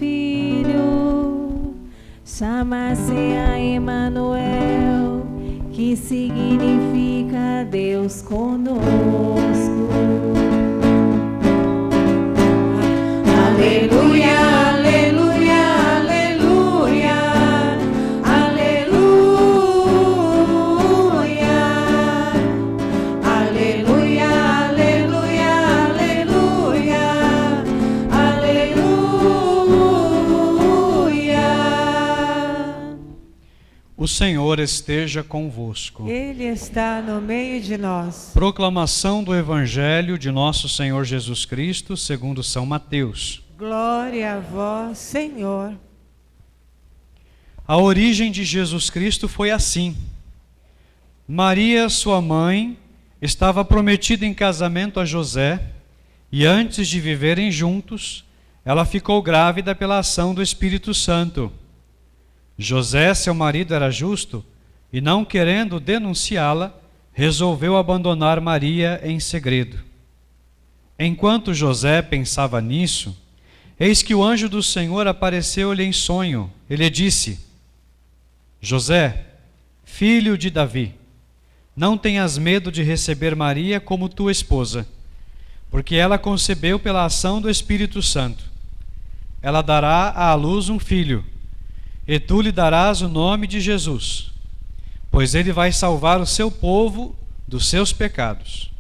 filho, chama-se a Emanuel, que significa Deus conosco. Aleluia, aleluia, aleluia, aleluia, aleluia, aleluia, aleluia, aleluia. O Senhor esteja convosco. Ele está no meio de nós. Proclamação do Evangelho de nosso Senhor Jesus Cristo, segundo São Mateus. Glória a vós, Senhor. A origem de Jesus Cristo foi assim. Maria, sua mãe, estava prometida em casamento a José, e antes de viverem juntos, ela ficou grávida pela ação do Espírito Santo. José, seu marido, era justo, e não querendo denunciá-la, resolveu abandonar Maria em segredo. Enquanto José pensava nisso, eis que o anjo do Senhor apareceu-lhe em sonho. Ele disse: José, filho de Davi, não tenhas medo de receber Maria como tua esposa, porque ela concebeu pela ação do Espírito Santo. Ela dará à luz um filho, e tu lhe darás o nome de Jesus, pois ele vai salvar o seu povo dos seus pecados.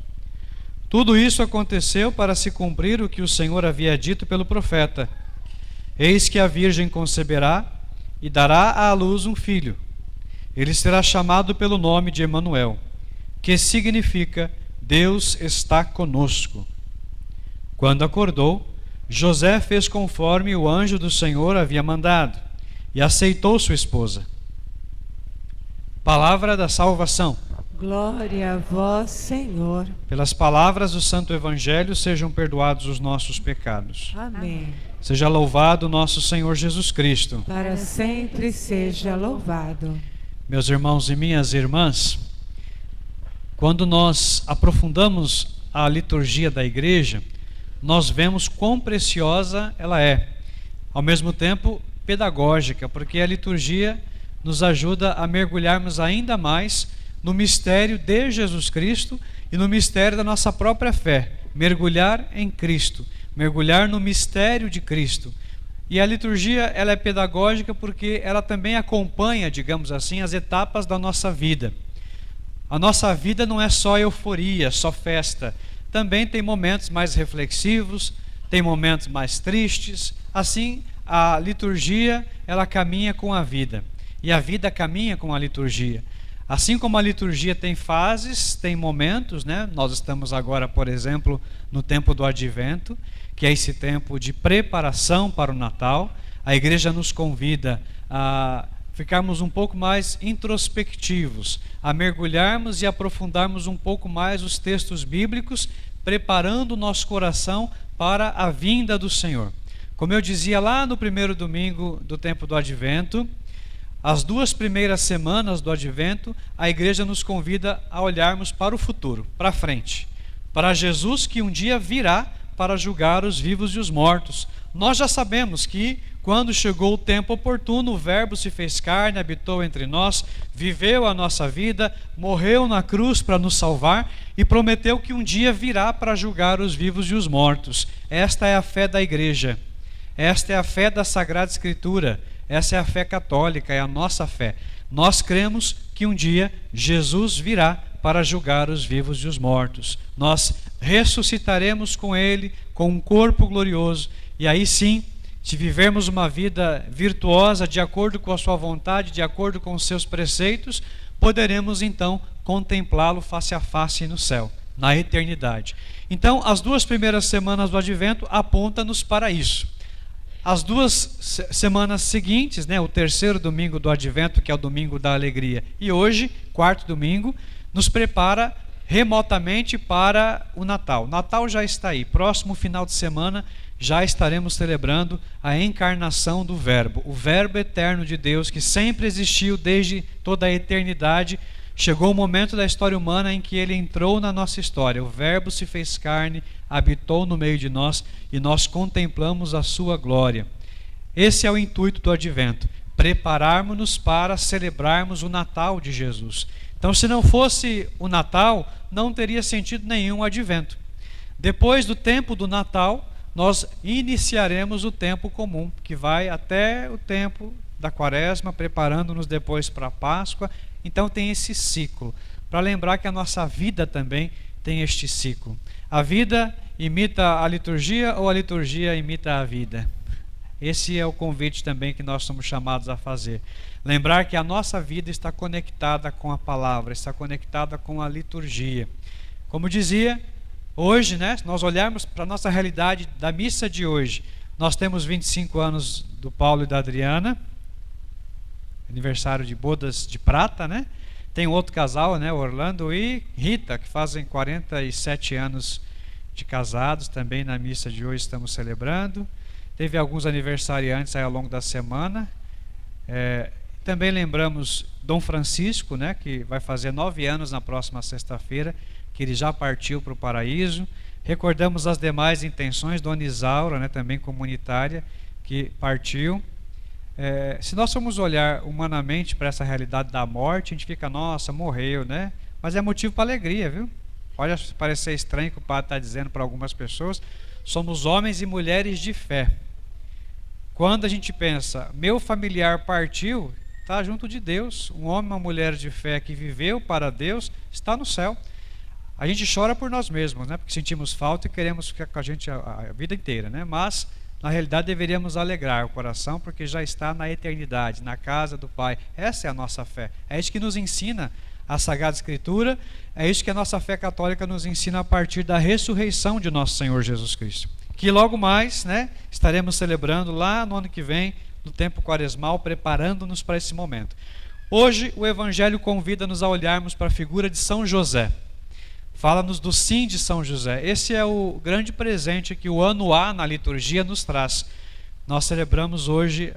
Tudo isso aconteceu para se cumprir o que o Senhor havia dito pelo profeta: eis que a virgem conceberá e dará à luz um filho. Ele será chamado pelo nome de Emanuel, que significa Deus está conosco. Quando acordou, José fez conforme o anjo do Senhor havia mandado e aceitou sua esposa. Palavra da salvação. Glória a vós, Senhor. Pelas palavras do Santo Evangelho sejam perdoados os nossos pecados. Amém. Seja louvado nosso Senhor Jesus Cristo. Para sempre seja louvado. Meus irmãos e minhas irmãs, quando nós aprofundamos a liturgia da igreja, nós vemos quão preciosa ela é, ao mesmo tempo pedagógica, porque a liturgia nos ajuda a mergulharmos ainda mais no mistério de Jesus Cristo e no mistério da nossa própria fé. Mergulhar em Cristo, mergulhar no mistério de Cristo. E a liturgia, ela é pedagógica porque ela também acompanha, digamos assim, as etapas da nossa vida. A nossa vida não é só euforia, só festa. Também tem momentos mais reflexivos, tem momentos mais tristes. Assim, a liturgia, ela caminha com a vida. E a vida caminha com a liturgia. Assim como a liturgia tem fases, tem momentos, né? Nós estamos agora, por exemplo, no tempo do Advento, que é esse tempo de preparação para o Natal. A igreja nos convida a ficarmos um pouco mais introspectivos, a mergulharmos e aprofundarmos um pouco mais os textos bíblicos, preparando o nosso coração para a vinda do Senhor. Como eu dizia lá no primeiro domingo do tempo do Advento, as 2 primeiras semanas do Advento, a igreja nos convida a olharmos para o futuro, para frente, para Jesus que um dia virá para julgar os vivos e os mortos. Nós já sabemos que, quando chegou o tempo oportuno, o Verbo se fez carne, habitou entre nós, viveu a nossa vida, morreu na cruz para nos salvar e prometeu que um dia virá para julgar os vivos e os mortos. Esta é a fé da igreja, esta é a fé da Sagrada Escritura. Essa é a fé católica, é a nossa fé. Nós cremos que um dia Jesus virá para julgar os vivos e os mortos. Nós ressuscitaremos com Ele, com um corpo glorioso. E aí sim, se vivermos uma vida virtuosa, de acordo com a sua vontade, de acordo com os seus preceitos, poderemos então contemplá-lo face a face no céu, na eternidade. Então, as 2 primeiras semanas do Advento apontam-nos para isso. As 2 semanas seguintes, né, o terceiro domingo do Advento, que é o domingo da alegria, e hoje, 4º domingo, nos prepara remotamente para o Natal. O Natal já está aí. Próximo final de semana já estaremos celebrando a encarnação do Verbo. O Verbo eterno de Deus, que sempre existiu desde toda a eternidade. Chegou o momento da história humana em que ele entrou na nossa história. O Verbo se fez carne, habitou no meio de nós e nós contemplamos a sua glória. Esse é o intuito do advento, prepararmos-nos para celebrarmos o Natal de Jesus. Então, se não fosse o Natal, não teria sentido nenhum o advento. Depois do tempo do Natal, nós iniciaremos o tempo comum, que vai até o tempo da Quaresma, preparando-nos depois para a Páscoa. Então tem esse ciclo, para lembrar que a nossa vida também tem este ciclo. A vida imita a liturgia ou a liturgia imita a vida? Esse é o convite também que nós somos chamados a fazer. Lembrar que a nossa vida está conectada com a palavra, está conectada com a liturgia. Como dizia, hoje, né, se nós olharmos para a nossa realidade da missa de hoje, nós temos 25 anos do Paulo e da Adriana, aniversário de bodas de prata, né? Tem outro casal, né, Orlando e Rita, que fazem 47 anos de casados, também na missa de hoje estamos celebrando. Teve alguns aniversariantes aí ao longo da semana. Também lembramos Dom Francisco, né, que vai fazer 9 anos na próxima sexta-feira, que ele já partiu para o paraíso. Recordamos as demais intenções, Dona Isaura, né, também comunitária, que partiu. Se nós formos olhar humanamente para essa realidade da morte, a gente fica, nossa, morreu, né? Mas é motivo para alegria, viu? Pode parecer estranho o que o padre está dizendo para algumas pessoas. Somos homens e mulheres de fé. Quando a gente pensa, meu familiar partiu, está junto de Deus. Um homem e uma mulher de fé que viveu para Deus está no céu. A gente chora por nós mesmos, né? Porque sentimos falta e queremos ficar com a gente a vida inteira, né? Mas na realidade deveríamos alegrar o coração, porque já está na eternidade, na casa do Pai. Essa é a nossa fé. É isso que nos ensina a Sagrada Escritura, é isso que a nossa fé católica nos ensina a partir da ressurreição de nosso Senhor Jesus Cristo, que logo mais, né, estaremos celebrando lá no ano que vem, no tempo quaresmal, preparando-nos para esse momento. Hoje o Evangelho convida-nos a olharmos para a figura de São José. Fala-nos do sim de São José. Esse é o grande presente que o ano A na liturgia nos traz. Nós celebramos hoje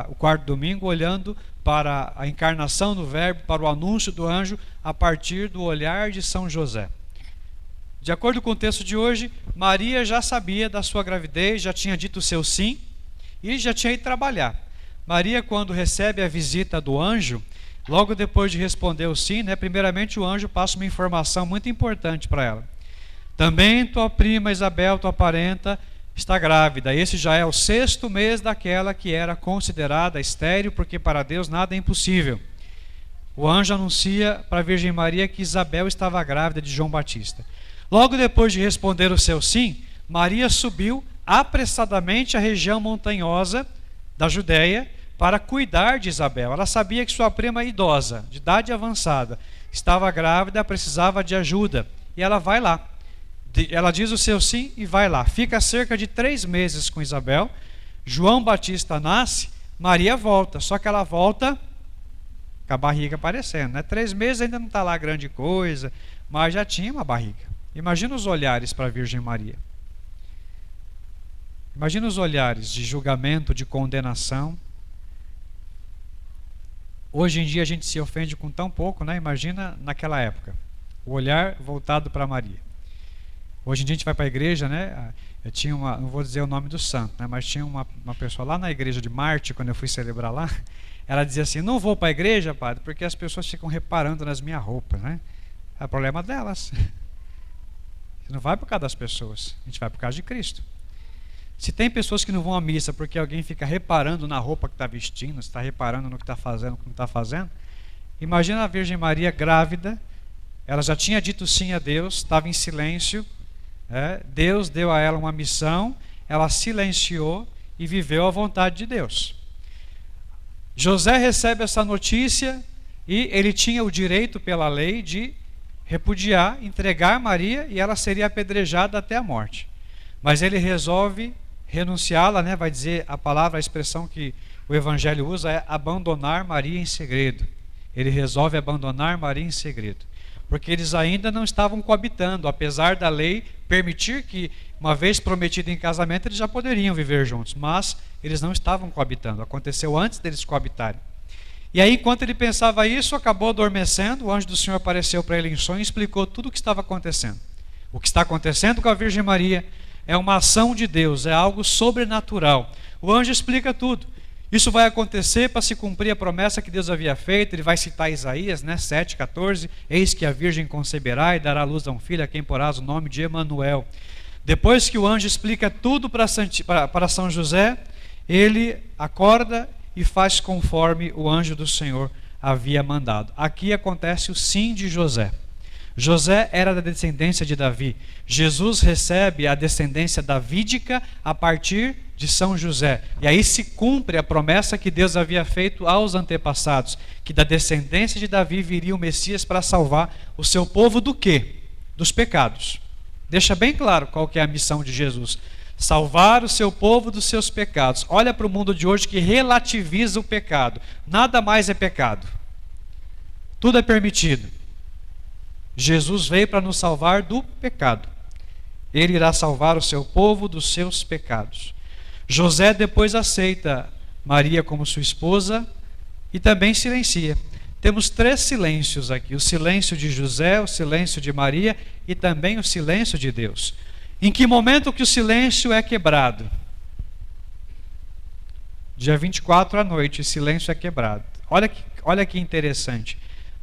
o quarto domingo olhando para a encarnação do Verbo, para o anúncio do anjo, a partir do olhar de São José. De acordo com o texto de hoje, Maria já sabia da sua gravidez, já tinha dito o seu sim e já tinha ido trabalhar. Maria, quando recebe a visita do anjo, logo depois de responder o sim, né, primeiramente o anjo passa uma informação muito importante para ela. Também tua prima Isabel, tua parenta, está grávida. Esse já é o 6º mês daquela que era considerada estéril, porque para Deus nada é impossível. O anjo anuncia para a Virgem Maria que Isabel estava grávida de João Batista. Logo depois de responder o seu sim, Maria subiu apressadamente à região montanhosa da Judéia para cuidar de Isabel. Ela sabia que sua prima idosa, de idade avançada, estava grávida, precisava de ajuda. E ela vai lá. Ela diz o seu sim e vai lá. Fica cerca de 3 meses com Isabel. João Batista nasce, Maria volta. Só que ela volta com a barriga aparecendo, né? 3 meses ainda não está lá grande coisa, mas já tinha uma barriga. Imagina os olhares para a Virgem Maria. Imagina os olhares de julgamento, de condenação. Hoje em dia a gente se ofende com tão pouco, né? Imagina naquela época. O olhar voltado para Maria. Hoje em dia a gente vai para a igreja, né? Eu tinha não vou dizer o nome do santo, né? Mas tinha uma pessoa lá na igreja de Marte, quando eu fui celebrar lá, ela dizia assim, não vou para a igreja, padre, porque as pessoas ficam reparando nas minhas roupas, né? É o problema delas. Você não vai por causa das pessoas, a gente vai por causa de Cristo. Se tem pessoas que não vão à missa porque alguém fica reparando na roupa que está vestindo, está reparando no que está fazendo, no que não está fazendo, imagina a Virgem Maria grávida, ela já tinha dito sim a Deus, estava em silêncio, Deus deu a ela uma missão, ela silenciou e viveu a vontade de Deus. José recebe essa notícia e ele tinha o direito pela lei de repudiar, entregar Maria e ela seria apedrejada até a morte. Mas ele resolve renunciá-la, né? Vai dizer a palavra, a expressão que o Evangelho usa é abandonar Maria em segredo. Ele resolve abandonar Maria em segredo. Porque eles ainda não estavam coabitando, apesar da lei permitir que, uma vez prometido em casamento, eles já poderiam viver juntos, mas eles não estavam coabitando, aconteceu antes deles coabitarem. E aí, enquanto ele pensava isso, acabou adormecendo, o anjo do Senhor apareceu para ele em sonho e explicou tudo o que estava acontecendo. O que está acontecendo com a Virgem Maria, é uma ação de Deus, é algo sobrenatural. O anjo explica tudo. Isso vai acontecer para se cumprir a promessa que Deus havia feito. Ele vai citar Isaías, 7,14: eis que a virgem conceberá e dará à luz a um filho, a quem porás o nome de Emanuel. Depois que o anjo explica tudo para São José, ele acorda e faz conforme o anjo do Senhor havia mandado. Aqui acontece o sim de José. José era da descendência de Davi. Jesus recebe a descendência davídica a partir de São José. E aí se cumpre a promessa que Deus havia feito aos antepassados, que da descendência de Davi viria o Messias para salvar o seu povo do quê? Dos pecados. Deixa bem claro qual que é a missão de Jesus: salvar o seu povo dos seus pecados. Olha para o mundo de hoje que relativiza o pecado. Nada mais é pecado. Tudo é permitido. Jesus veio para nos salvar do pecado. Ele irá salvar o seu povo dos seus pecados. José depois aceita Maria como sua esposa e também silencia. Temos 3 silêncios aqui: o silêncio de José, o silêncio de Maria e também o silêncio de Deus. Em que momento que o silêncio é quebrado? Dia 24 à noite, o silêncio é quebrado. Olha que interessante.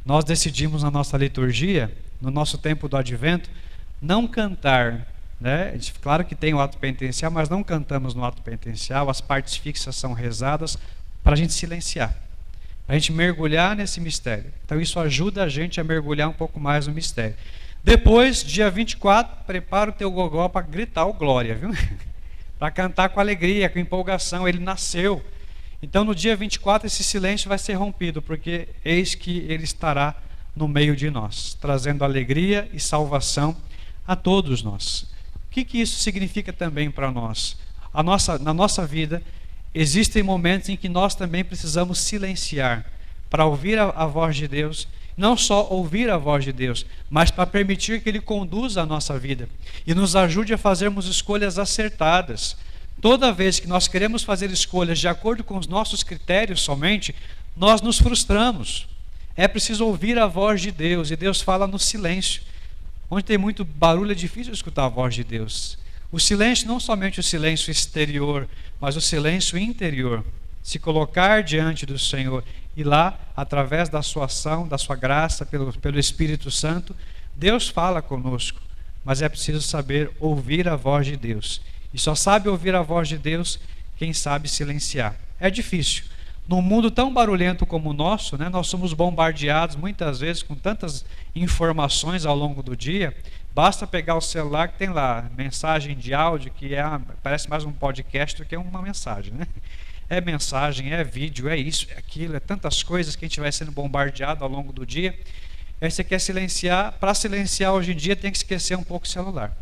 Nós decidimos na nossa liturgia, no nosso tempo do Advento, não cantar, né? Claro que tem o ato penitencial, mas não cantamos no ato penitencial. As partes fixas são rezadas para a gente silenciar, para a gente mergulhar nesse mistério. Então isso ajuda a gente a mergulhar um pouco mais no mistério. Depois, dia 24, prepara o teu gogó para gritar o glória, viu? Para cantar com alegria, com empolgação. Ele nasceu. Então no dia 24 esse silêncio vai ser rompido, porque eis que ele estará no meio de nós, trazendo alegria e salvação a todos nós. O que isso significa também para nós? Na nossa vida existem momentos em que nós também precisamos silenciar para ouvir a voz de Deus. Não só ouvir a voz de Deus, mas para permitir que Ele conduza a nossa vida e nos ajude a fazermos escolhas acertadas. Toda vez que nós queremos fazer escolhas de acordo com os nossos critérios somente, nós nos frustramos. É preciso ouvir a voz de Deus, e Deus fala no silêncio. Onde tem muito barulho é difícil escutar a voz de Deus. O silêncio, não somente o silêncio exterior, mas o silêncio interior. Se colocar diante do Senhor e lá, através da sua ação, da sua graça, pelo Espírito Santo, Deus fala conosco. Mas é preciso saber ouvir a voz de Deus. E só sabe ouvir a voz de Deus quem sabe silenciar. É difícil. Num mundo tão barulhento como o nosso, né, nós somos bombardeados muitas vezes com tantas informações ao longo do dia. Basta pegar o celular que tem lá mensagem de áudio, que parece mais um podcast do que uma mensagem, né? É mensagem, é vídeo, é isso, é aquilo, é tantas coisas que a gente vai sendo bombardeado ao longo do dia. Aí você quer silenciar. Para silenciar hoje em dia tem que esquecer um pouco o celular.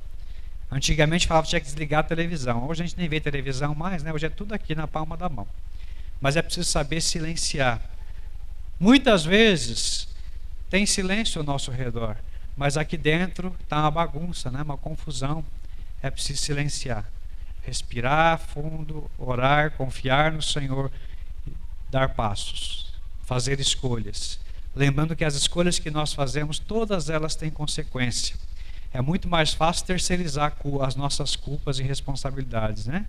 Antigamente falava que tinha que desligar a televisão. Hoje a gente nem vê televisão mais, né? Hoje é tudo aqui na palma da mão. Mas é preciso saber silenciar. Muitas vezes tem silêncio ao nosso redor, mas aqui dentro está uma bagunça, né? Uma confusão. É preciso silenciar. Respirar fundo, orar, confiar no Senhor, dar passos, fazer escolhas. Lembrando que as escolhas que nós fazemos, todas elas têm consequência. É muito mais fácil terceirizar as nossas culpas e responsabilidades, né?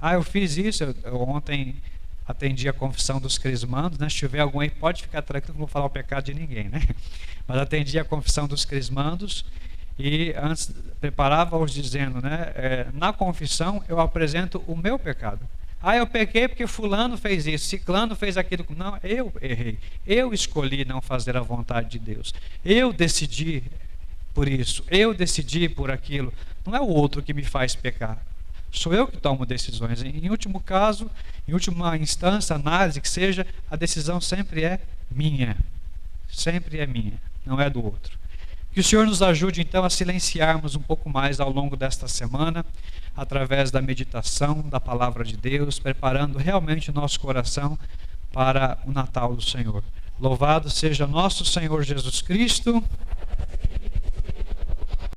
Eu fiz isso, eu ontem atendi a confissão dos crismandos, né? Se tiver algum aí, pode ficar tranquilo, não vou falar o pecado de ninguém, né? Mas atendi a confissão dos crismandos e antes preparava-os dizendo, né? Na confissão eu apresento o meu pecado. Eu pequei porque fulano fez isso, ciclano fez aquilo. Não, eu errei. Eu escolhi não fazer a vontade de Deus. Eu decidi por isso, eu decidi por aquilo. Não é o outro que me faz pecar. Sou eu que tomo decisões. Em último caso, em última instância, análise que seja, a decisão sempre é minha. Sempre é minha, não é do outro. Que o Senhor nos ajude então a silenciarmos um pouco mais ao longo desta semana, através da meditação da palavra de Deus, preparando realmente o nosso coração para o Natal do Senhor. Louvado seja nosso Senhor Jesus Cristo.